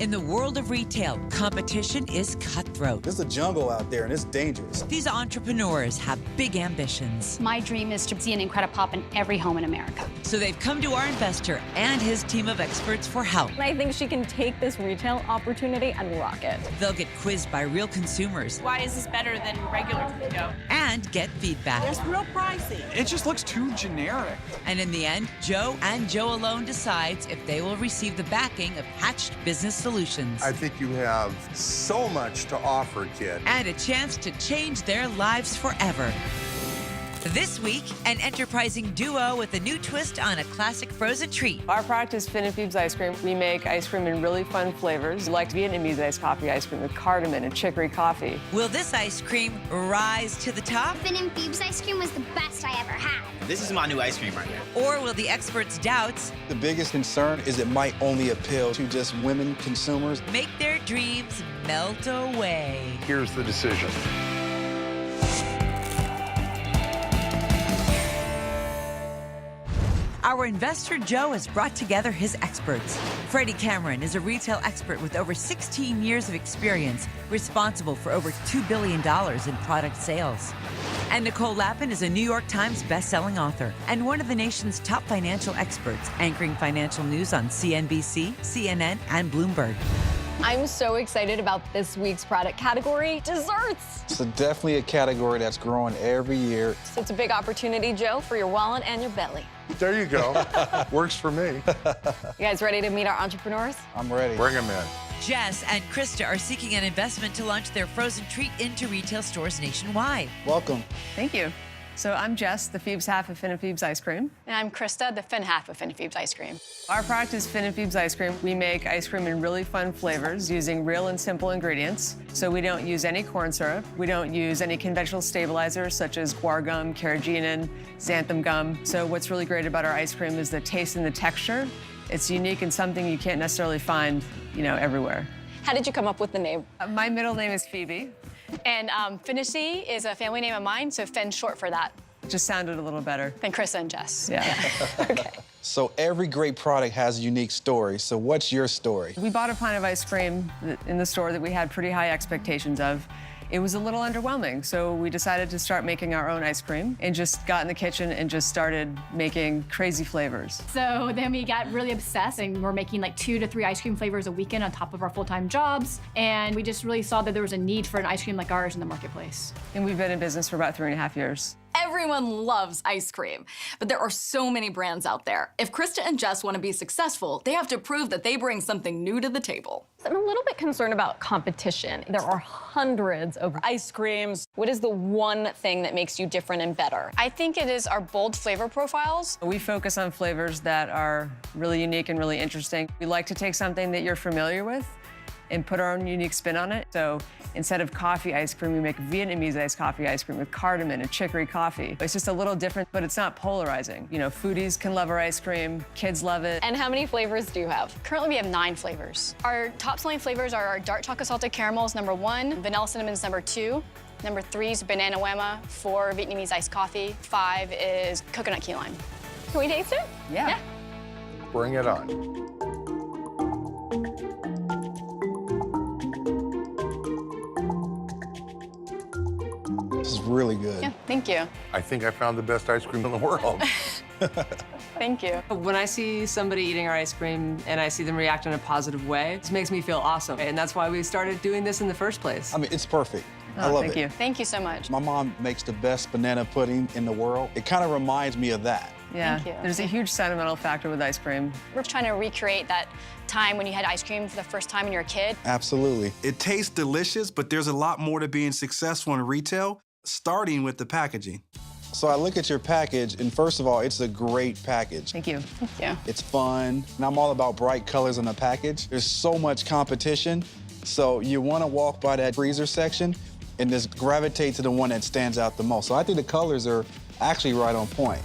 In the world of retail, competition is cutthroat. There's a jungle out there, and it's dangerous. These entrepreneurs have big ambitions. My dream is to see an Incredi-Pop in every home in America. So they've come to our investor and his team of experts for help. I think she can take this retail opportunity and rock it. They'll get quizzed by real consumers. Why is this better than regular Crisco? And get feedback. It's real pricey. It just looks too generic. And in the end, Joe and Joe alone decides if they will receive the backing of Hatched Business Solutions. I think you have so much to offer, kid. And a chance to change their lives forever. This week, an enterprising duo with a new twist on a classic frozen treat. Our product is Finn and Phoebe's ice cream. We make ice cream in really fun flavors, like Vietnamese iced coffee ice cream with cardamom and chicory coffee. Will this ice cream rise to the top? Finn and Phoebe's ice cream was the best I ever had. This is my new ice cream right here. Or will the experts' doubts The biggest concern is it might only appeal to just women consumers. make their dreams melt away? Here's the decision. Our investor, Joe, has brought together his experts. Freddie Cameron is a retail expert with over 16 years of experience, responsible for over $2 billion in product sales. And Nicole Lapin is a New York Times best-selling author and one of the nation's top financial experts, anchoring financial news on CNBC, CNN, and Bloomberg. I'm so excited about this week's product category, desserts. It's definitely a category that's growing every year. So it's a big opportunity, Joe, for your wallet and your belly. There you go. Works for me. You guys ready to meet our entrepreneurs? I'm ready. Bring them in. Jess and Krista are seeking an investment to launch their frozen treat into retail stores nationwide. Welcome. Thank you. So I'm Jess, the Phoebe's half of Finn and Phoebe's ice cream. And I'm Krista, the Finn half of Finn and Phoebe's ice cream. Our product is Finn and Phoebe's ice cream. We make ice cream in really fun flavors using real and simple ingredients. So we don't use any corn syrup. We don't use any conventional stabilizers such as guar gum, carrageenan, xanthan gum. So what's really great about our ice cream is the taste and the texture. It's unique and something you can't necessarily find, everywhere. How did you come up with the name? My middle name is Phoebe. And Finishy is a family name of mine, so Finn's short for that. Just sounded a little better. Than Crista and Jess. Yeah. Okay. So every great product has a unique story. So what's your story? We bought a pint of ice cream in the store that we had pretty high expectations of. It was a little underwhelming, so we decided to start making our own ice cream and just got in the kitchen and just started making crazy flavors. So then we got really obsessed, and we're making like 2 to 3 ice cream flavors a weekend on top of our full-time jobs. And we just really saw that there was a need for an ice cream like ours in the marketplace. And we've been in business for about 3.5 years. Everyone loves ice cream, but there are so many brands out there. If Crista and Jess want to be successful, they have to prove that they bring something new to the table. I'm a little bit concerned about competition. There are hundreds of ice creams. What is the one thing that makes you different and better? I think it is our bold flavor profiles. We focus on flavors that are really unique and really interesting. We like to take something that you're familiar with and put our own unique spin on it. So instead of coffee ice cream, we make Vietnamese iced coffee ice cream with cardamom and chicory coffee. It's just a little different, but it's not polarizing. Foodies can love our ice cream, kids love it. And how many flavors do you have? Currently, we have 9 flavors. Our top selling flavors are our dark chocolate salted caramel is number 1, vanilla cinnamon is number 2, number 3 is banana wema, 4 Vietnamese iced coffee, 5 is coconut key lime. Can we taste it? Yeah. Bring it on. This is really good. Yeah, thank you. I think I found the best ice cream in the world. Thank you. When I see somebody eating our ice cream and I see them react in a positive way, it makes me feel awesome. And that's why we started doing this in the first place. I mean, it's perfect. I love thank it. you. Thank you so much. My mom makes the best banana pudding in the world. It kind of reminds me of that. Yeah, Thank you. there's a huge sentimental factor with ice cream. We're trying to recreate that time when you had ice cream for the first time when you were a kid. Absolutely. It tastes delicious, but there's a lot more to being successful in retail, starting with the packaging. So I look at your package, and first of all, it's a great package. Thank you. Thank you. It's fun, and I'm all about bright colors on the package. There's so much competition, so you want to walk by that freezer section and just gravitate to the one that stands out the most. So I think the colors are actually right on point.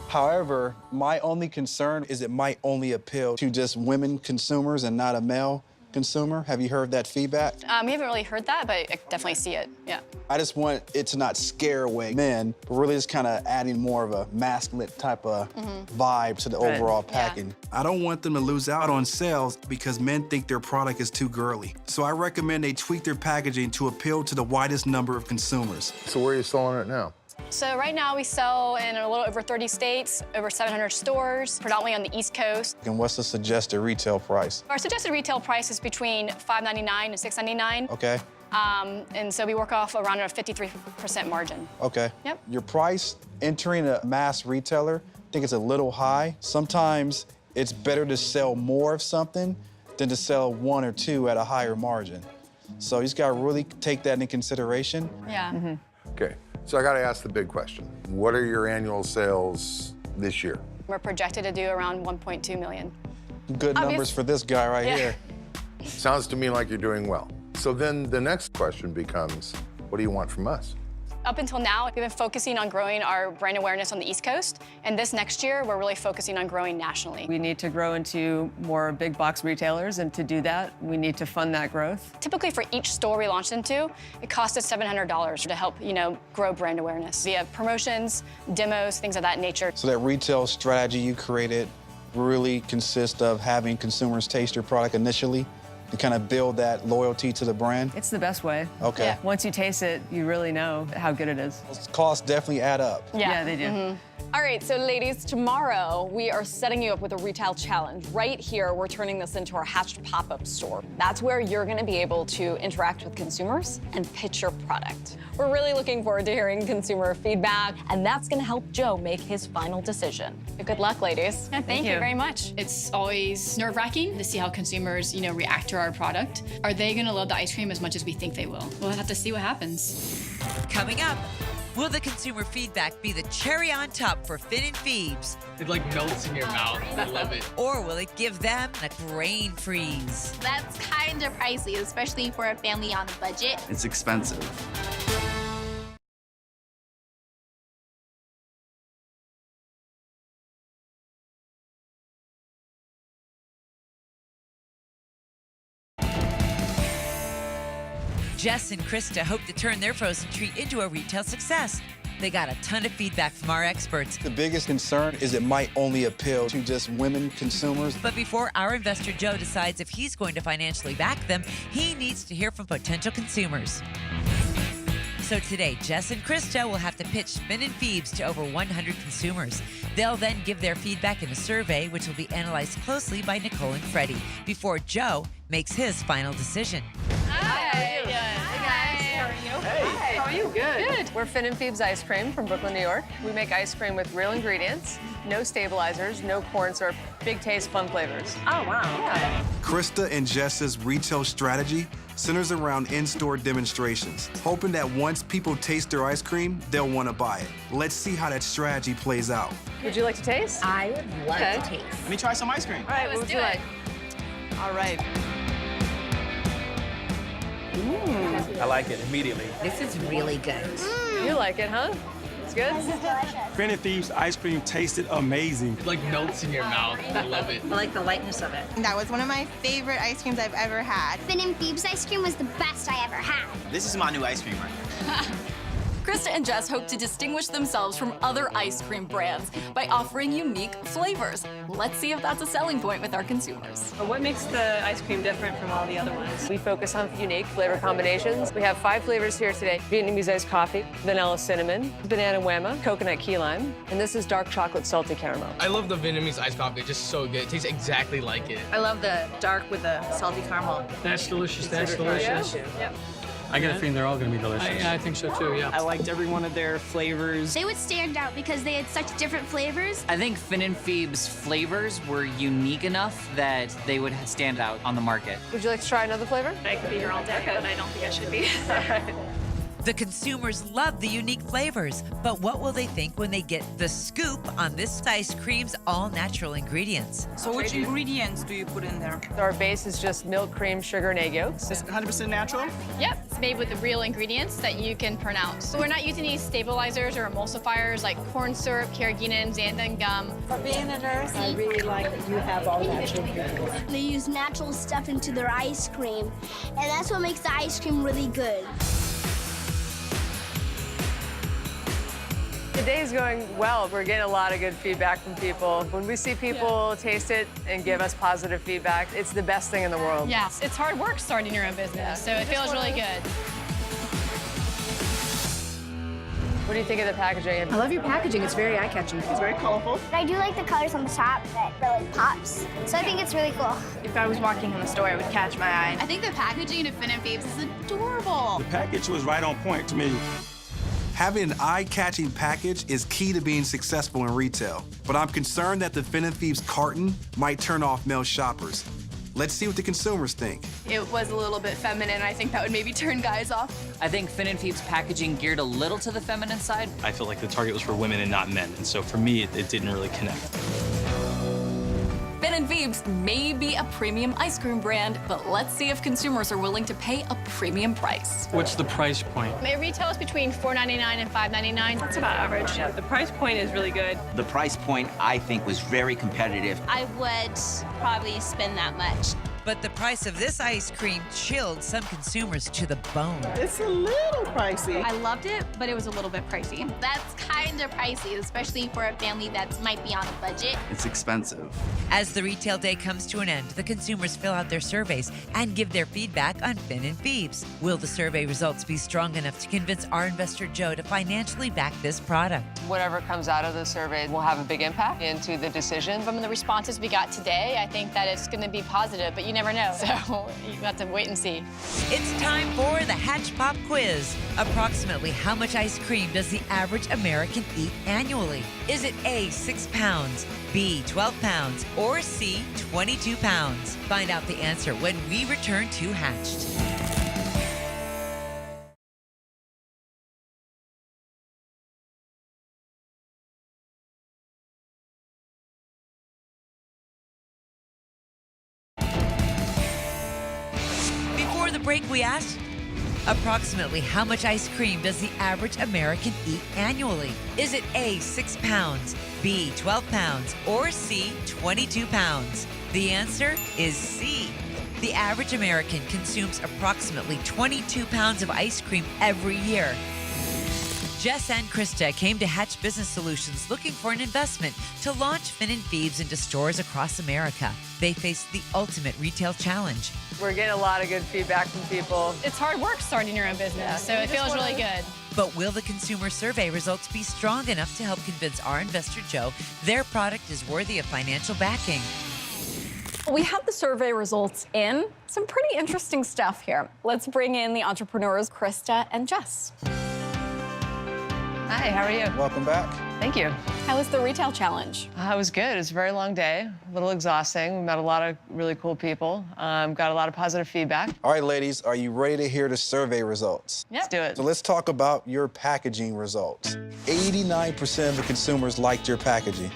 However, my only concern is it might only appeal to just women consumers and not a male consumer. Have you heard that feedback? We haven't really heard that, but I definitely see it, yeah. I just want it to not scare away men, but really just kind of adding more of a masculine type of vibe to the overall packing. I don't want them to lose out on sales because men think their product is too girly. So I recommend they tweak their packaging to appeal to the widest number of consumers. So where are you selling it now? So right now we sell in a little over 30 states, over 700 stores, predominantly on the East Coast. And what's the suggested retail price? Our suggested retail price is between $5.99 and $6.99. Okay. And so we work off around a 53% margin. Okay. Yep. Your price entering a mass retailer, I think it's a little high. Sometimes it's better to sell more of something than to sell one or two at a higher margin. So you just gotta really take that into consideration. Yeah. Okay, so I gotta ask the big question. What are your annual sales this year? We're projected to do around 1.2 million. Good numbers for this guy right here. Sounds to me like you're doing well. So then the next question becomes, what do you want from us? Up until now, we've been focusing on growing our brand awareness on the East Coast, and this next year, we're really focusing on growing nationally. We need to grow into more big box retailers, and to do that, we need to fund that growth. Typically, for each store we launch into, it costs us $700 to help, grow brand awareness via promotions, demos, things of that nature. So that retail strategy you created really consists of having consumers taste your product initially to kind of build that loyalty to the brand? It's the best way. Okay. Yeah. Once you taste it, you really know how good it is. Those costs definitely add up. Yeah, they do. All right, so ladies, tomorrow we are setting you up with a retail challenge. Right here, we're turning this into our Hatched pop-up store. That's where you're gonna be able to interact with consumers and pitch your product. We're really looking forward to hearing consumer feedback, and that's gonna help Joe make his final decision. Good luck, ladies. Yeah, thank you very much. It's always nerve-wracking to see how consumers, react to our product. Are they gonna love the ice cream as much as we think they will? We'll have to see what happens. Coming up, will the consumer feedback be the cherry on top for Finn and Phoebes? It melts in your mouth. I love it. Or will it give them a brain freeze? That's kind of pricey, especially for a family on a budget. It's expensive. Jess and Crista hope to turn their frozen treat into a retail success. They got a ton of feedback from our experts. The biggest concern is it might only appeal to just women consumers. But before our investor Joe decides if he's going to financially back them, he needs to hear from potential consumers. So today, Jess and Crista will have to pitch Finn and Phoebes to over 100 consumers. They'll then give their feedback in a survey, which will be analyzed closely by Nicole and Freddie before Joe makes his final decision. Hi. Hey, how are you? Good. We're Finn and Phoebes Ice Cream from Brooklyn, New York. We make ice cream with real ingredients, no stabilizers, no corn syrup, big taste, fun flavors. Oh, wow. Yeah. Crista and Jess's retail strategy centers around in-store demonstrations, hoping that once people taste their ice cream, they'll want to buy it. Let's see how that strategy plays out. Would you like to taste? I would love to taste. Let me try some ice cream. All right, what would you like? All right. I like it immediately. This is really good. You like it, huh? It's good? Finn and Thieves ice cream tasted amazing. It melts in your mouth. I love it. I like the lightness of it. That was one of my favorite ice creams I've ever had. Finn and Phoebes ice cream was the best I ever had. This is my new ice cream right here. Crista and Jess hope to distinguish themselves from other ice cream brands by offering unique flavors. Let's see if that's a selling point with our consumers. What makes the ice cream different from all the other ones? We focus on unique flavor combinations. We have 5 flavors here today. Vietnamese iced coffee, vanilla cinnamon, banana whamma, coconut key lime, and this is dark chocolate salty caramel. I love the Vietnamese iced coffee. It's just so good. It tastes exactly like it. I love the dark with the salty caramel. That's delicious. That's delicious. Yep. I get a feeling they're all going to be delicious. I think so too, yeah. I liked every one of their flavors. They would stand out because they had such different flavors. I think Finn and Phoebes' flavors were unique enough that they would stand out on the market. Would you like to try another flavor? I could be here all day, but I don't think I should be. The consumers love the unique flavors, but what will they think when they get the scoop on this ice cream's all-natural ingredients? So which ingredients do you put in there? Our base is just milk, cream, sugar, and egg yolks. It's 100% natural? Yep. It's made with the real ingredients that you can pronounce. So we're not using these stabilizers or emulsifiers like corn syrup, carrageenan, xanthan gum. For being a nurse, I really like that you have all natural ingredients. They use natural stuff into their ice cream, and that's what makes the ice cream really good. The day's going well. We're getting a lot of good feedback from people. When we see people taste it and give us positive feedback, it's the best thing in the world. Yeah, it's hard work starting your own business, so it feels really good. What do you think of the packaging? I love your packaging. It's very eye-catching. It's very colorful. I do like the colors on the top that really pops, so I think it's really cool. If I was walking in the store, it would catch my eye. I think the packaging of Fin and Fabes is adorable. The package was right on point to me. Having an eye-catching package is key to being successful in retail, but I'm concerned that the Fin and Fabes carton might turn off male shoppers. Let's see what the consumers think. It was a little bit feminine. I think that would maybe turn guys off. I think Fin and Fabes packaging geared a little to the feminine side. I feel like the target was for women and not men, and so for me, it didn't really connect. Fin and Fabes may be a premium ice cream brand, but let's see if consumers are willing to pay a premium price. What's the price point? It retails between $4.99 and $5.99. That's about average. Yeah, the price point is really good. The price point, I think, was very competitive. I would probably spend that much. But the price of this ice cream chilled some consumers to the bone. It's a little pricey. I loved it, but it was a little bit pricey. That's kind of pricey, especially for a family that might be on a budget. It's expensive. As the retail day comes to an end, the consumers fill out their surveys and give their feedback on Fin and Fabes. Will the survey results be strong enough to convince our investor Joe to financially back this product? Whatever comes out of the survey will have a big impact into the decision. From the responses we got today, I think that it's going to be positive, but you never know. So you have to wait and see. It's time for the Hatch Pop Quiz. Approximately how much ice cream does the average American eat annually? Is it A, 6 pounds, B, 12 pounds, or C, 22 pounds? Find out the answer when we return to Hatched. Before the break, we asked, approximately how much ice cream does the average American eat annually? Is it A, 6 pounds, B, 12 pounds, or C, 22 pounds? The answer is C. The average American consumes approximately 22 pounds of ice cream every year. Jess and Crista came to Hatch Business Solutions looking for an investment to launch Fin and Fabes into stores across America. They faced the ultimate retail challenge. We're getting a lot of good feedback from people. It's hard work starting your own business, so it feels really good. But will the consumer survey results be strong enough to help convince our investor Joe their product is worthy of financial backing? We have the survey results in. Some pretty interesting stuff here. Let's bring in the entrepreneurs, Crista and Jess. Hi, how are you? Welcome back. Thank you. How was the retail challenge? It was good. It was a very long day, a little exhausting. We met a lot of really cool people, got a lot of positive feedback. All right, ladies, are you ready to hear the survey results? Let's do it. So let's talk about your packaging results. 89% of the consumers liked your packaging.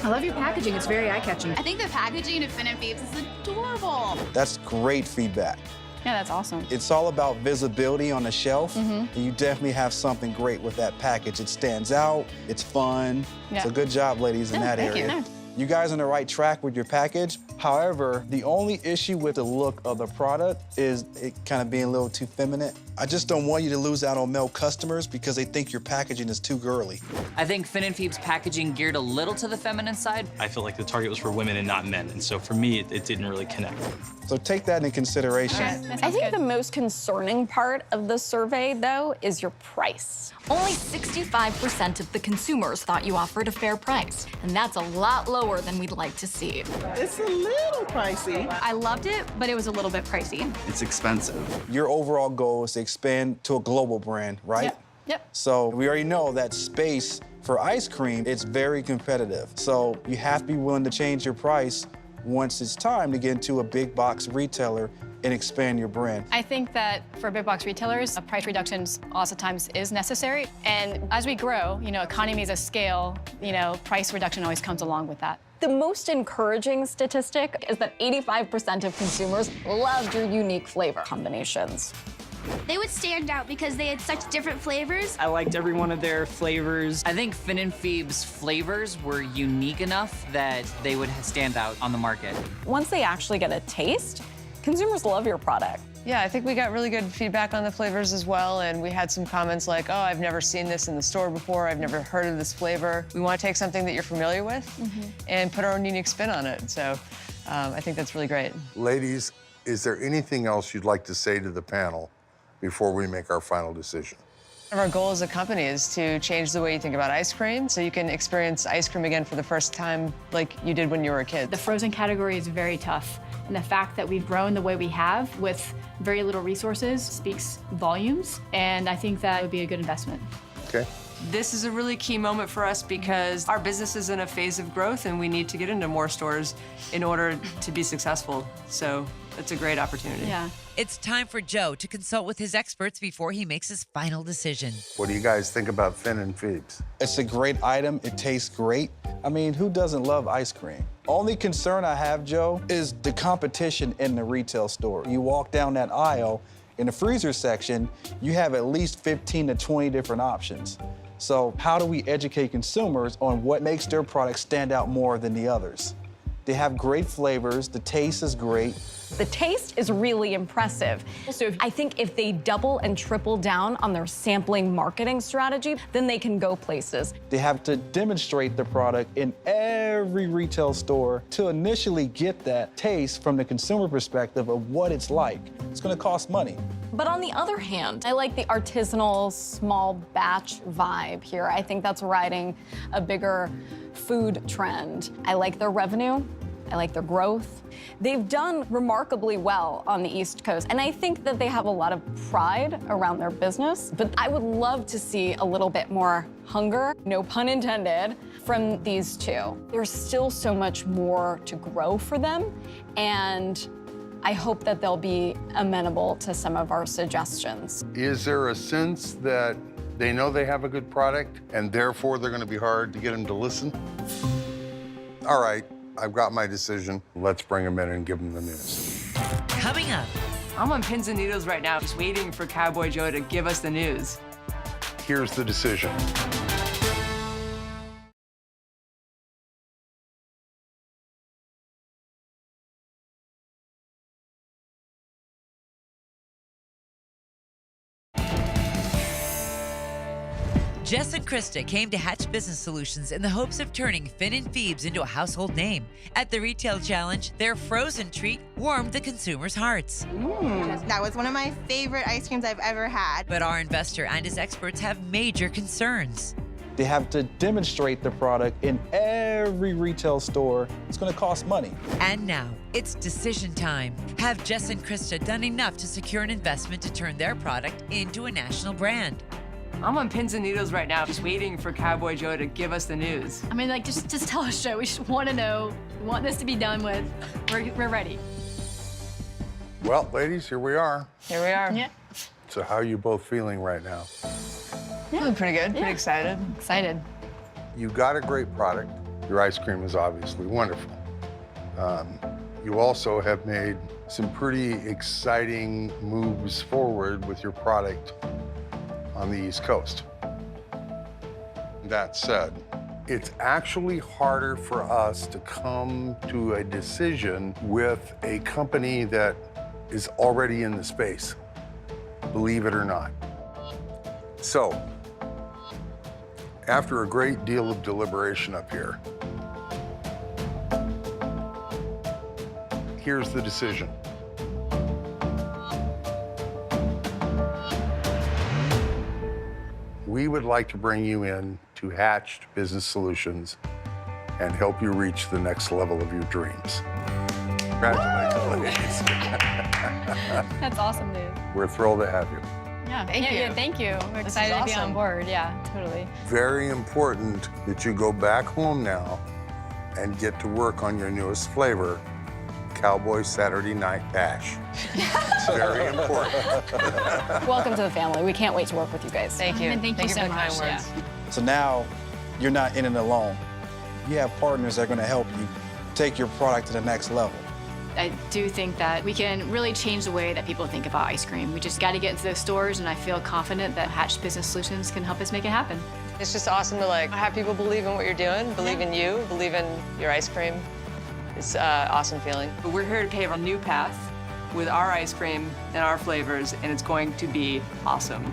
I love your packaging. It's very eye-catching. I think the packaging of Fin and Fabes is adorable. That's great feedback. Yeah, that's awesome. It's all about visibility on the shelf. And you definitely have something great with that package. It stands out, it's fun. Yeah. So good job, ladies, in that thank area. you. No. You guys are on the right track with your package. However, the only issue with the look of the product is it kind of being a little too feminine. I just don't want you to lose out on male customers because they think your packaging is too girly. I think Fin and Fabes packaging geared a little to the feminine side. I feel like the target was for women and not men, and so for me, it didn't really connect. So take that into consideration. I think the most concerning part of the survey, though, is your price. Only 65% of the consumers thought you offered a fair price, and that's a lot lower than we'd like to see. It's a little pricey. I loved it, but it was a little bit pricey. It's expensive. Your overall goal is to expand to a global brand, right? Yep. So we already know that space for ice cream, it's very competitive. So you have to be willing to change your price once it's time to get into a big box retailer and expand your brand. I think that for big box retailers, price reductions lots of times is necessary. And as we grow, economies of scale, price reduction always comes along with that. The most encouraging statistic is that 85% of consumers loved your unique flavor combinations. They would stand out because they had such different flavors. I liked every one of their flavors. I think Finn and Phoebe's flavors were unique enough that they would stand out on the market. Once they actually get a taste, consumers love your product. Yeah, I think we got really good feedback on the flavors as well, and we had some comments like, oh, I've never seen this in the store before, I've never heard of this flavor. We want to take something that you're familiar with and put our own unique spin on it. So I think that's really great. Ladies, is there anything else you'd like to say to the panel before we make our final decision? Our goal as a company is to change the way you think about ice cream so you can experience ice cream again for the first time like you did when you were a kid. The frozen category is very tough, and the fact that we've grown the way we have with very little resources speaks volumes, and I think that would be a good investment. Okay. This is a really key moment for us because our business is in a phase of growth and we need to get into more stores in order to be successful. So it's a great opportunity. Yeah. It's time for Joe to consult with his experts before he makes his final decision. What do you guys think about Finn and Phoebe's? It's a great item. It tastes great. I mean, who doesn't love ice cream? Only concern I have, Joe, is the competition in the retail store. You walk down that aisle, in the freezer section, you have at least 15 to 20 different options. So how do we educate consumers on what makes their product stand out more than the others? They have great flavors, the taste is great. The taste is really impressive. So I think if they double and triple down on their sampling marketing strategy, then they can go places. They have to demonstrate the product in every retail store to initially get that taste from the consumer perspective of what it's like. It's gonna cost money. But on the other hand, I like the artisanal, small batch vibe here. I think that's riding a bigger food trend. I like their revenue. I like their growth. They've done remarkably well on the East Coast, and I think that they have a lot of pride around their business, but I would love to see a little bit more hunger, no pun intended, from these two. There's still so much more to grow for them, and I hope that they'll be amenable to some of our suggestions. Is there a sense that they know they have a good product and therefore they're going to be hard to get them to listen? All right, I've got my decision. Let's bring them in and give them the news. Coming up. I'm on pins and needles right now, just waiting for Cowboy Joe to give us the news. Here's the decision. Jess and Crista came to Hatch Business Solutions in the hopes of turning Finn and Phoebe's into a household name. At the retail challenge, their frozen treat warmed the consumers' hearts. That was one of my favorite ice creams I've ever had. But our investor and his experts have major concerns. They have to demonstrate the product in every retail store. It's gonna cost money. And now, it's decision time. Have Jess and Crista done enough to secure an investment to turn their product into a national brand? I'm on pins and needles right now, just waiting for Cowboy Joe to give us the news. I mean, like, just tell us, Joe. We just want to know. We want this to be done with. We're ready. Well, ladies, here we are. Here we are. Yeah. So how are you both feeling right now? Feeling pretty good, pretty excited. Excited. You got a great product. Your ice cream is obviously wonderful. You also have made some pretty exciting moves forward with your product on the East Coast. That said, it's actually harder for us to come to a decision with a company that is already in the space, believe it or not. So, after a great deal of deliberation up here, here's the decision. We would like to bring you in to Hatched Business Solutions and help you reach the next level of your dreams. Congratulations, ladies. That's awesome news. We're thrilled to have you. Yeah, Thank you. Yeah, thank you. We're excited to be on board. Yeah, totally. Very important that you go back home now and get to work on your newest flavor, Cowboy Saturday Night Dash. It's very important. Welcome to the family. We can't wait to work with you guys. Thank you. And thank you so for the much. kind words. So now, you're not in it alone. You have partners that are gonna help you take your product to the next level. I do think that we can really change the way that people think about ice cream. We just got to get into those stores, and I feel confident that Hatch Business Solutions can help us make it happen. It's just awesome to have people believe in what you're doing, believe in you, believe in your ice cream. It's an awesome feeling. We're here to pave a new path with our ice cream and our flavors, and it's going to be awesome.